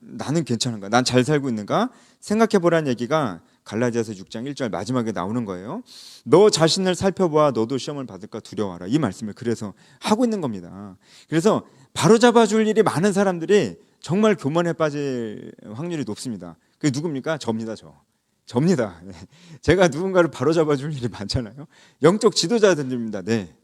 Speaker 1: 나는 괜찮은가? 난 잘 살고 있는가? 생각해보라는 얘기가 갈라디아서 6장 1절 마지막에 나오는 거예요. 너 자신을 살펴보아 너도 시험을 받을까 두려워하라. 이 말씀을 그래서 하고 있는 겁니다. 그래서 바로잡아줄 일이 많은 사람들이 정말 교만에 빠질 확률이 높습니다. 그게 누굽니까? 접니다. 접니다. 제가 누군가를 바로잡아줄 일이 많잖아요. 영적 지도자들입니다. 네.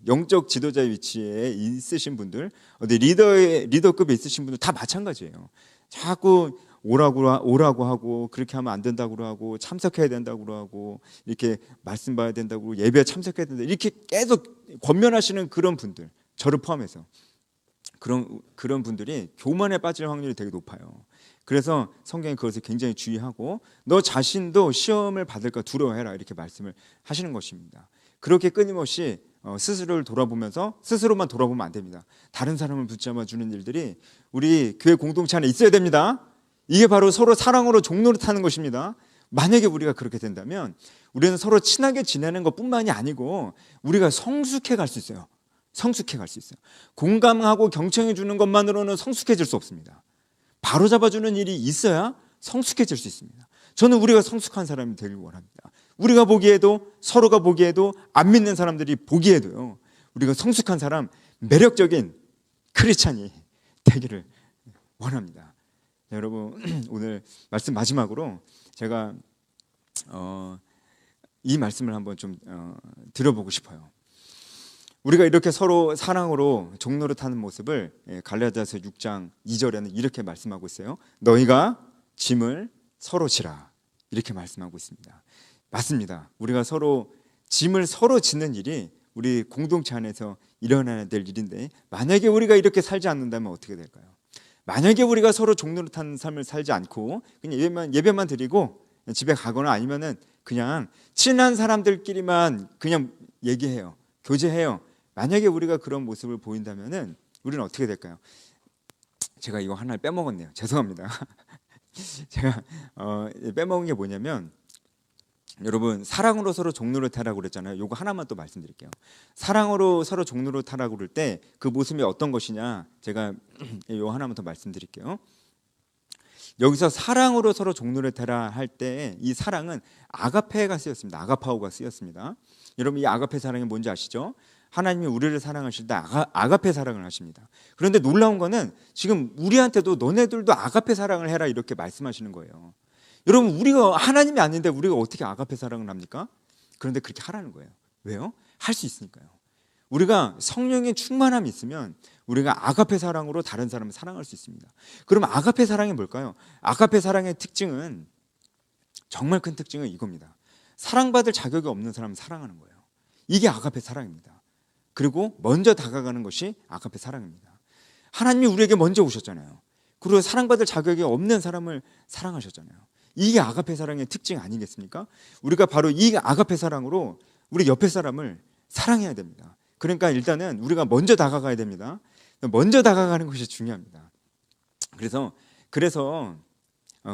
Speaker 1: 영적 지도자의 위치에 있으신 분들, 어디 리더급에 있으신 분들 다 마찬가지예요. 자꾸 오라고 하고 그렇게 하면 안 된다고 하고 참석해야 된다고 하고 이렇게 말씀 봐야 된다고 예배에 참석해야 된다 이렇게 계속 권면하시는 그런 분들, 저를 포함해서 그런 분들이 교만에 빠질 확률이 되게 높아요. 그래서 성경이 그것을 굉장히 주의하고 너 자신도 시험을 받을까 두려워해라 이렇게 말씀을 하시는 것입니다. 그렇게 끊임없이 스스로를 돌아보면서 스스로만 돌아보면 안 됩니다. 다른 사람을 붙잡아 주는 일들이 우리 교회 공동체 안에 있어야 됩니다. 이게 바로 서로 사랑으로 종노릇하는 것입니다. 만약에 우리가 그렇게 된다면 우리는 서로 친하게 지내는 것뿐만이 아니고 우리가 성숙해 갈 수 있어요. 성숙해 갈 수 있어요. 공감하고 경청해 주는 것만으로는 성숙해질 수 없습니다. 바로 잡아주는 일이 있어야 성숙해질 수 있습니다. 저는 우리가 성숙한 사람이 되길 원합니다. 우리가 보기에도 서로가 보기에도 안 믿는 사람들이 보기에도요. 우리가 성숙한 사람, 매력적인 크리스찬이 되기를 원합니다. 자, 여러분 오늘 말씀 마지막으로 제가 이 말씀을 한번 좀 들어보고 싶어요. 우리가 이렇게 서로 사랑으로 종노릇하는 모습을 갈라디아서 6장 2절에는 이렇게 말씀하고 있어요. 너희가 짐을 서로 지라 이렇게 말씀하고 있습니다. 맞습니다. 우리가 서로 짐을 서로 짓는 일이 우리 공동체 안에서 일어나야 될 일인데 만약에 우리가 이렇게 살지 않는다면 어떻게 될까요? 만약에 우리가 서로 종노릇하는 삶을 살지 않고 그냥 예배만 드리고 집에 가거나 아니면은 그냥 친한 사람들끼리만 그냥 얘기해요. 교제해요. 만약에 우리가 그런 모습을 보인다면은 우리는 어떻게 될까요? 제가 이거 하나를 빼먹었네요. 죄송합니다. 제가 빼먹은 게 뭐냐면 여러분 사랑으로 서로 종로를 타라고 그랬잖아요. 요거 하나만 또 말씀드릴게요. 사랑으로 서로 종로를 타라고 그럴 때 그 모습이 어떤 것이냐 제가 요 하나만 더 말씀드릴게요. 여기서 사랑으로 서로 종로를 타라 할 때 이 사랑은 아가페가 쓰였습니다. 아가파오가 쓰였습니다. 여러분 이 아가페 사랑이 뭔지 아시죠? 하나님이 우리를 사랑하실 때 아가페 사랑을 하십니다. 그런데 놀라운 거는 지금 우리한테도 너네들도 아가페 사랑을 해라 이렇게 말씀하시는 거예요. 여러분 우리가 하나님이 아닌데 우리가 어떻게 아가페 사랑을 합니까? 그런데 그렇게 하라는 거예요. 왜요? 할 수 있으니까요. 우리가 성령의 충만함이 있으면 우리가 아가페 사랑으로 다른 사람을 사랑할 수 있습니다. 그럼 아가페 사랑이 뭘까요? 아가페 사랑의 특징은 정말 큰 특징은 이겁니다. 사랑받을 자격이 없는 사람을 사랑하는 거예요. 이게 아가페 사랑입니다. 그리고 먼저 다가가는 것이 아가페 사랑입니다. 하나님이 우리에게 먼저 오셨잖아요. 그리고 사랑받을 자격이 없는 사람을 사랑하셨잖아요. 이게 아가페 사랑의 특징 아니겠습니까? 우리가 바로 이 아가페 사랑으로 우리 옆에 사람을 사랑해야 됩니다. 그러니까 일단은 우리가 먼저 다가가야 됩니다. 먼저 다가가는 것이 중요합니다. 그래서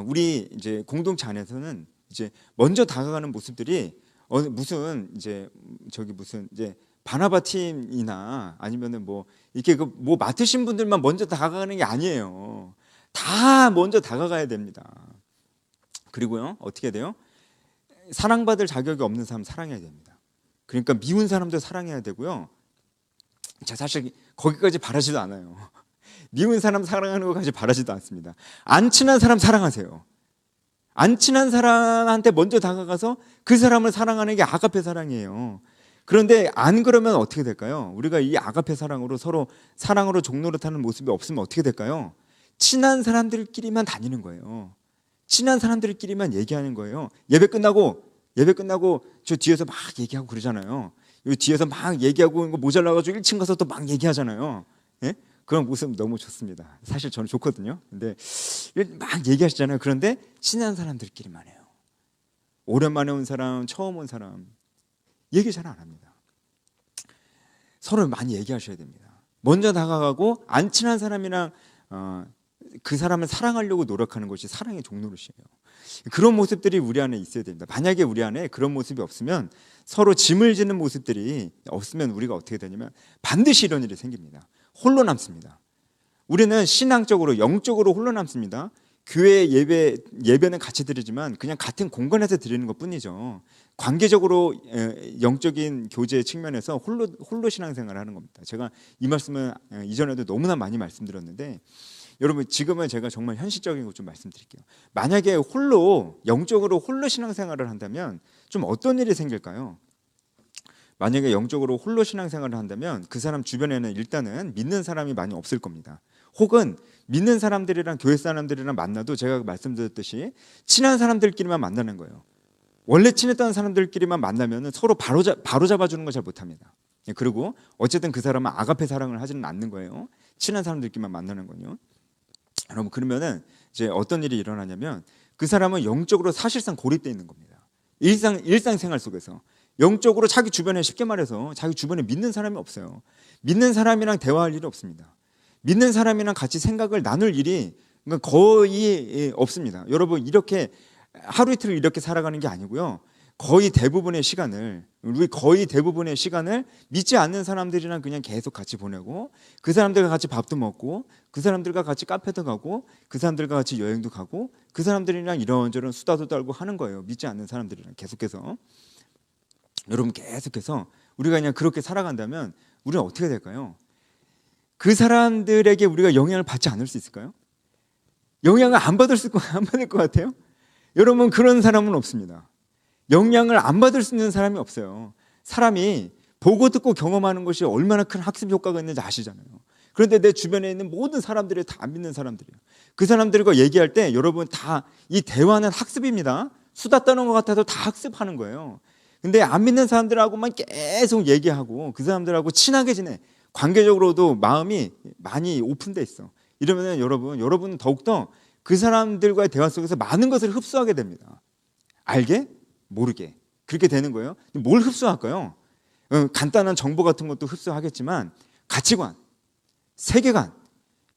Speaker 1: 우리 이제 공동체 안에서는 이제 먼저 다가가는 모습들이 무슨 이제 바나바 팀이나 아니면은 뭐 이렇게 뭐 맡으신 분들만 먼저 다가가는 게 아니에요. 다 먼저 다가가야 됩니다. 그리고요 어떻게 돼요? 사랑받을 자격이 없는 사람 사랑해야 됩니다. 그러니까 미운 사람도 사랑해야 되고요. 자 사실 거기까지 바라지도 않아요. 미운 사람 사랑하는 것까지 바라지도 않습니다. 안 친한 사람 사랑하세요. 안 친한 사람한테 먼저 다가가서 그 사람을 사랑하는 게 아가페 사랑이에요. 그런데 안 그러면 어떻게 될까요? 우리가 이 아가페 사랑으로 서로 사랑으로 종노릇하는 모습이 없으면 어떻게 될까요? 친한 사람들끼리만 다니는 거예요. 친한 사람들끼리만 얘기하는 거예요. 예배 끝나고 저 뒤에서 막 얘기하고 그러잖아요. 여기 뒤에서 막 얘기하고 모자라가지고 1층 가서 또 막 얘기하잖아요. 예? 그런 모습 너무 좋습니다. 사실 저는 좋거든요. 근데 막 얘기하시잖아요. 그런데 친한 사람들끼리만 해요. 오랜만에 온 사람, 처음 온 사람 얘기 잘 안 합니다. 서로 많이 얘기하셔야 됩니다. 먼저 다가가고 안 친한 사람이랑 그 사람을 사랑하려고 노력하는 것이 사랑의 종노릇이에요. 그런 모습들이 우리 안에 있어야 됩니다. 만약에 우리 안에 그런 모습이 없으면 서로 짐을 지는 모습들이 없으면 우리가 어떻게 되냐면 반드시 이런 일이 생깁니다. 홀로 남습니다. 우리는 신앙적으로 영적으로 홀로 남습니다. 교회 예배는 같이 드리지만 그냥 같은 공간에서 드리는 것뿐이죠. 관계적으로 영적인 교제 측면에서 홀로 신앙생활을 하는 겁니다. 제가 이 말씀은 이전에도 너무나 많이 말씀드렸는데 여러분 지금은 제가 정말 현실적인 것 좀 말씀드릴게요. 만약에 영적으로 홀로 신앙생활을 한다면 좀 어떤 일이 생길까요? 만약에 영적으로 홀로 신앙생활을 한다면 그 사람 주변에는 일단은 믿는 사람이 많이 없을 겁니다. 혹은 믿는 사람들이랑 교회 사람들이랑 만나도 제가 말씀드렸듯이 친한 사람들끼리만 만나는 거예요. 원래 친했던 사람들끼리만 만나면 서로 바로 잡아주는 걸 잘 못합니다. 그리고 어쨌든 그 사람은 아가페 사랑을 하지는 않는 거예요. 친한 사람들끼리만 만나는 거요. 여러분 그러면은 이제 어떤 일이 일어나냐면 그 사람은 영적으로 사실상 고립되어 있는 겁니다. 일상생활 속에서 영적으로 자기 주변에 쉽게 말해서 자기 주변에 믿는 사람이 없어요. 믿는 사람이랑 대화할 일이 없습니다. 믿는 사람이랑 같이 생각을 나눌 일이 거의 없습니다. 여러분 이렇게 하루 이틀 이렇게 살아가는 게 아니고요. 거의 대부분의 시간을 믿지 않는 사람들이랑 그냥 계속 같이 보내고 그 사람들과 같이 밥도 먹고 그 사람들과 같이 카페도 가고 그 사람들과 같이 여행도 가고 그 사람들이랑 이런저런 수다도 떨고 하는 거예요. 믿지 않는 사람들이랑 계속해서. 여러분 계속해서 우리가 그냥 그렇게 살아간다면 우리는 어떻게 될까요? 그 사람들에게 우리가 영향을 받지 않을 수 있을까요? 영향을 안 받을 것 같아요? 여러분 그런 사람은 없습니다. 영향을 안 받을 수 있는 사람이 없어요. 사람이 보고 듣고 경험하는 것이 얼마나 큰 학습 효과가 있는지 아시잖아요. 그런데 내 주변에 있는 모든 사람들이 다 안 믿는 사람들이에요. 그 사람들과 얘기할 때 여러분 다 이 대화는 학습입니다. 수다 떠는 것 같아도 다 학습하는 거예요. 근데 안 믿는 사람들하고만 계속 얘기하고 그 사람들하고 친하게 지내. 관계적으로도 마음이 많이 오픈돼 있어. 이러면 여러분은 더욱더 그 사람들과의 대화 속에서 많은 것을 흡수하게 됩니다. 알게? 모르게. 그렇게 되는 거예요. 뭘 흡수할까요? 간단한 정보 같은 것도 흡수하겠지만 가치관, 세계관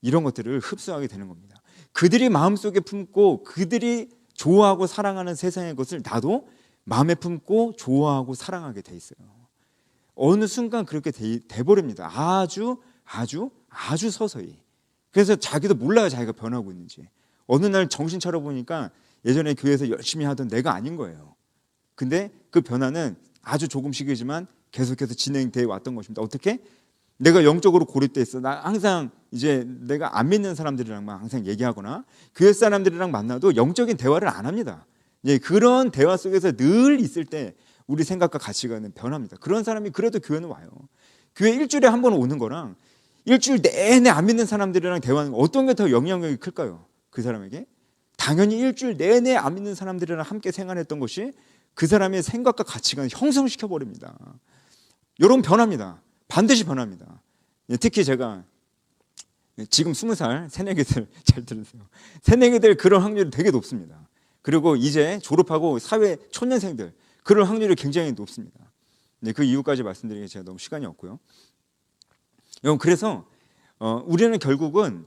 Speaker 1: 이런 것들을 흡수하게 되는 겁니다. 그들이 마음속에 품고 그들이 좋아하고 사랑하는 세상의 것을 나도 마음에 품고 좋아하고 사랑하게 돼 있어요. 어느 순간 그렇게 돼버립니다. 아주 서서히. 그래서 자기도 몰라요, 자기가 변하고 있는지. 어느 날 정신 차려보니까 예전에 교회에서 열심히 하던 내가 아닌 거예요. 근데 그 변화는 아주 조금씩이지만 계속해서 진행되어 왔던 것입니다. 어떻게? 내가 영적으로 고립돼 있어. 나 항상 이제 내가 안 믿는 사람들이랑만 항상 얘기하거나 교회 사람들이랑 만나도 영적인 대화를 안 합니다. 예, 그런 대화 속에서 늘 있을 때 우리 생각과 가치관은 변합니다. 그런 사람이 그래도 교회는 와요. 교회 일주일에 한 번 오는 거랑 일주일 내내 안 믿는 사람들이랑 대화하는 거, 어떤 게 더 영향력이 클까요? 그 사람에게? 당연히 일주일 내내 안 믿는 사람들이랑 함께 생활했던 것이 그 사람의 생각과 가치관을 형성시켜 버립니다. 여러분, 변합니다. 반드시 변합니다. 특히 제가 지금 20살 새내기들 잘 들으세요. 새내기들 그런 확률이 되게 높습니다. 그리고 이제 졸업하고 사회 초년생들 그럴 확률이 굉장히 높습니다. 그 이유까지 말씀드리기 제가 너무 시간이 없고요. 여러분, 그래서 우리는 결국은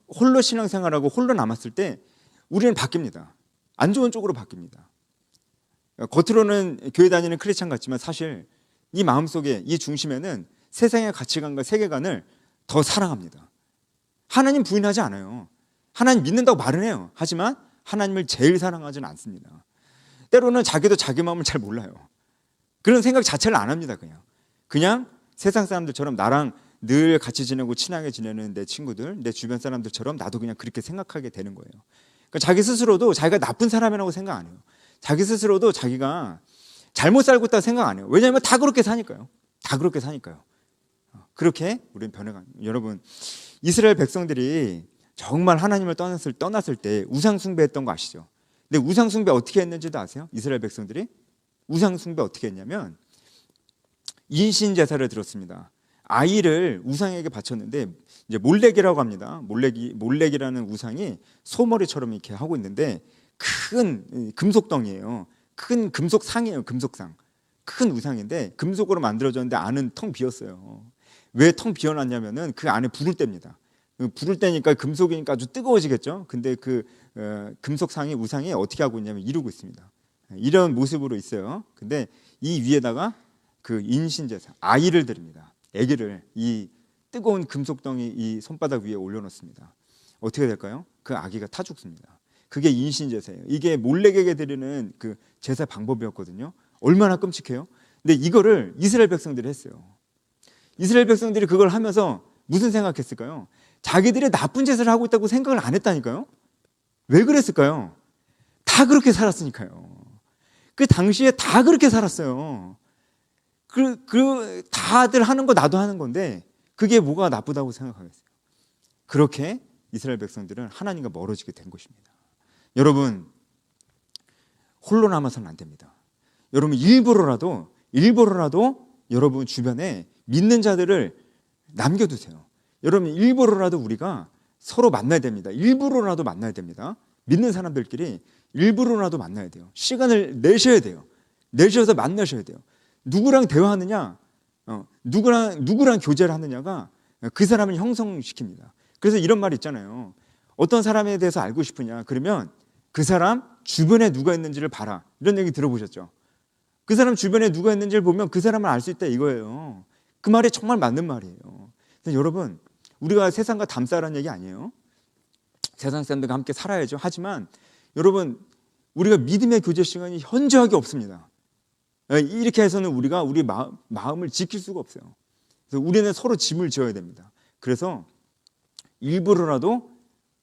Speaker 1: 홀로 신앙생활하고 홀로 남았을 때 우리는 바뀝니다. 안 좋은 쪽으로 바뀝니다. 겉으로는 교회 다니는 크리스찬 같지만 사실 이 마음속에, 이 중심에는 세상의 가치관과 세계관을 더 사랑합니다. 하나님 부인하지 않아요. 하나님 믿는다고 말은 해요. 하지만 하나님을 제일 사랑하지는 않습니다. 때로는 자기도 자기 마음을 잘 몰라요. 그런 생각 자체를 안 합니다. 그냥 세상 사람들처럼 나랑 늘 같이 지내고 친하게 지내는 내 친구들, 내 주변 사람들처럼 나도 그냥 그렇게 생각하게 되는 거예요. 그러니까 자기 스스로도 자기가 나쁜 사람이라고 생각 안 해요. 자기 스스로도 자기가 잘못 살고 있다고 생각 안 해요. 왜냐하면 다 그렇게 사니까요. 다 그렇게 사니까요. 그렇게 우리는 변해가요. 여러분, 이스라엘 백성들이 정말 하나님을 떠났을 때 우상 숭배했던 거 아시죠? 근데 우상 숭배 어떻게 했는지도 아세요? 이스라엘 백성들이 우상 숭배 어떻게 했냐면 인신 제사를 드렸습니다. 아이를 우상에게 바쳤는데 이제 몰렉이라고 합니다. 몰렉이라는 우상이 소머리처럼 이렇게 하고 있는데 큰 금속덩이에요. 큰 금속상이에요. 금속상. 큰 우상인데 금속으로 만들어졌는데 안은 텅 비었어요. 왜 텅 비어놨냐면은 그 안에 불을 뗍니다. 불을 떼니까 금속이니까 아주 뜨거워지겠죠. 근데 그 금속상이 우상이 어떻게 하고 있냐면 이루고 있습니다. 이런 모습으로 있어요. 근데 이 위에다가 그 인신제사 아이를 드립니다. 아기를 이 뜨거운 금속덩이 이 손바닥 위에 올려놓습니다. 어떻게 될까요? 그 아기가 타 죽습니다. 그게 인신제사예요. 이게 몰렉에게 드리는 그 제사 방법이었거든요. 얼마나 끔찍해요. 근데 이거를 이스라엘 백성들이 했어요. 이스라엘 백성들이 그걸 하면서 무슨 생각했을까요? 자기들이 나쁜 짓을 하고 있다고 생각을 안 했다니까요. 왜 그랬을까요? 다 그렇게 살았으니까요. 그 당시에 다 그렇게 살았어요. 다들 하는 거 나도 하는 건데 그게 뭐가 나쁘다고 생각하겠어요. 그렇게 이스라엘 백성들은 하나님과 멀어지게 된 것입니다. 여러분, 홀로 남아서는 안 됩니다. 여러분, 일부러라도 여러분 주변에 믿는 자들을 남겨두세요. 여러분, 일부러라도 우리가 서로 만나야 됩니다. 일부러라도 만나야 됩니다. 믿는 사람들끼리 일부러라도 만나야 돼요. 시간을 내셔야 돼요. 내셔서 만나셔야 돼요. 누구랑 대화하느냐, 누구랑 교제를 하느냐가 그 사람을 형성시킵니다. 그래서 이런 말 있잖아요. 어떤 사람에 대해서 알고 싶으냐? 그러면 그 사람 주변에 누가 있는지를 봐라. 이런 얘기 들어보셨죠? 그 사람 주변에 누가 있는지를 보면 그 사람을 알 수 있다 이거예요. 그 말이 정말 맞는 말이에요. 여러분, 우리가 세상과 담싸라는 얘기 아니에요. 세상 사람들과 함께 살아야죠. 하지만 여러분, 우리가 믿음의 교제 시간이 현저하게 없습니다. 이렇게 해서는 우리가 우리 마음을 지킬 수가 없어요. 그래서 우리는 서로 짐을 지어야 됩니다. 그래서 일부러라도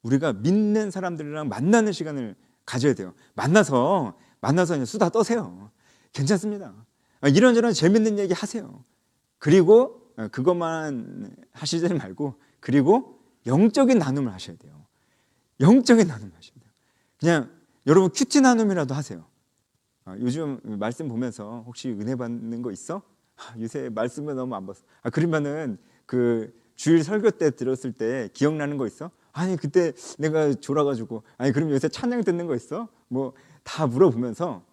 Speaker 1: 우리가 믿는 사람들이랑 만나는 시간을 가져야 돼요. 만나서 그냥 수다 떠세요. 괜찮습니다. 이런저런 재밌는 얘기 하세요. 그리고 그것만 하시지 말고 그리고 영적인 나눔을 하셔야 돼요. 영적인 나눔을 하셔야 돼요. 그냥 여러분 큐티 나눔이라도 하세요. 요즘 말씀 보면서 혹시 은혜 받는 거 있어? 요새 말씀을 너무 안 봤어. 그러면은 그 주일 설교 때 들었을 때 기억나는 거 있어? 아니 그때 내가 졸아가지고 아니 그럼 요새 찬양 듣는 거 있어? 뭐 다 물어보면서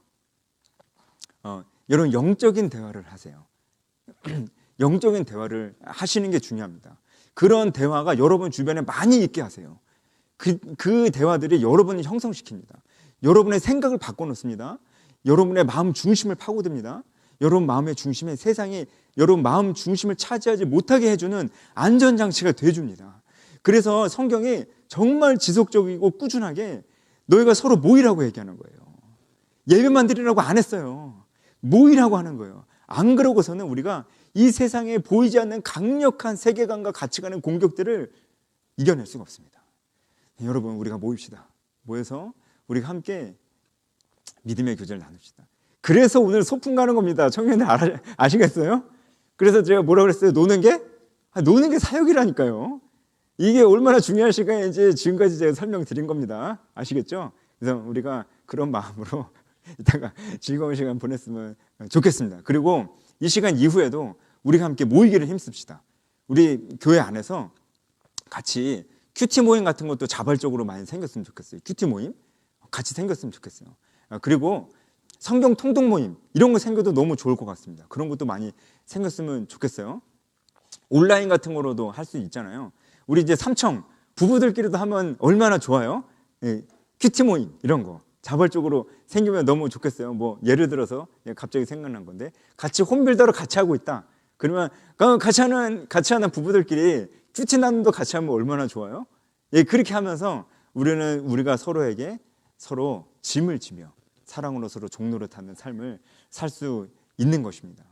Speaker 1: 여러분 영적인 대화를 하세요. 영적인 대화를 하시는 게 중요합니다. 그런 대화가 여러분 주변에 많이 있게 하세요. 그 대화들이 여러분을 형성시킵니다. 여러분의 생각을 바꿔놓습니다. 여러분의 마음 중심을 파고듭니다. 여러분 마음의 중심에 세상이 여러분 마음 중심을 차지하지 못하게 해주는 안전장치가 돼줍니다. 그래서 성경이 정말 지속적이고 꾸준하게 너희가 서로 모이라고 얘기하는 거예요. 예배만 드리라고 안 했어요. 모이라고 하는 거예요. 안 그러고서는 우리가 이 세상에 보이지 않는 강력한 세계관과 가치관의 공격들을 이겨낼 수가 없습니다. 여러분, 우리가 모입시다. 모여서 우리가 함께 믿음의 교제를 나눕시다. 그래서 오늘 소풍 가는 겁니다. 청년들 아시겠어요? 그래서 제가 뭐라고 그랬어요? 노는 게 사역이라니까요. 이게 얼마나 중요한 시간인지 지금까지 제가 설명드린 겁니다. 아시겠죠? 그래서 우리가 그런 마음으로 이따가 즐거운 시간 보냈으면 좋겠습니다. 그리고 이 시간 이후에도 우리가 함께 모이기를 힘씁시다. 우리 교회 안에서 같이 큐티 모임 같은 것도 자발적으로 많이 생겼으면 좋겠어요. 큐티 모임 같이 생겼으면 좋겠어요. 그리고 성경 통독 모임 이런 거 생겨도 너무 좋을 것 같습니다. 그런 것도 많이 생겼으면 좋겠어요. 온라인 같은 거로도 할 수 있잖아요. 우리 이제 삼청 부부들끼리도 하면 얼마나 좋아요. 큐티 모임 이런 거 자발적으로 생기면 너무 좋겠어요. 뭐 예를 들어서 갑자기 생각난 건데 같이 홈빌더를 같이 하고 있다. 그러면 같이 하는 부부들끼리 큐티 나눔도 같이 하면 얼마나 좋아요. 그렇게 하면서 우리가 서로에게 서로 짐을 지며 사랑으로 서로 종로를 타는 삶을 살 수 있는 것입니다.